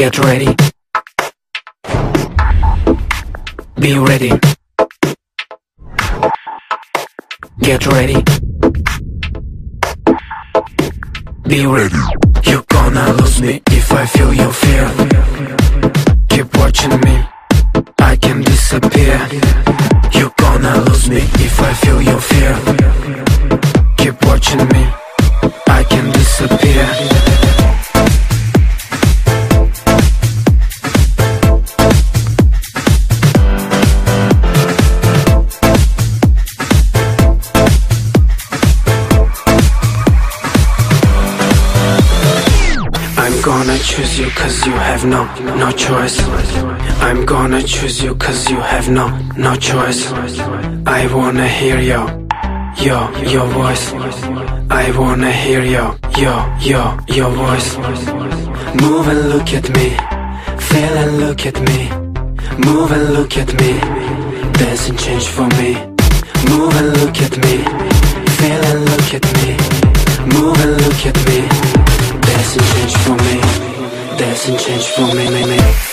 Get ready. Be ready. Get ready. Be ready. You're gonna lose me if I feel your fear. Keep watching me, I can disappear. You're gonna lose me if I feel your fear. Keep watching me, I can disappear. I'm gonna choose you cause you have no choice. I'm gonna choose you cause you have no choice. I wanna hear your voice. I wanna hear your voice. Move and look at me, feel and look at me. Move and look at me, dance and change for me. Move and look at me, feel and look at me. Move and look at me, dance and change for me. Dance and change for me.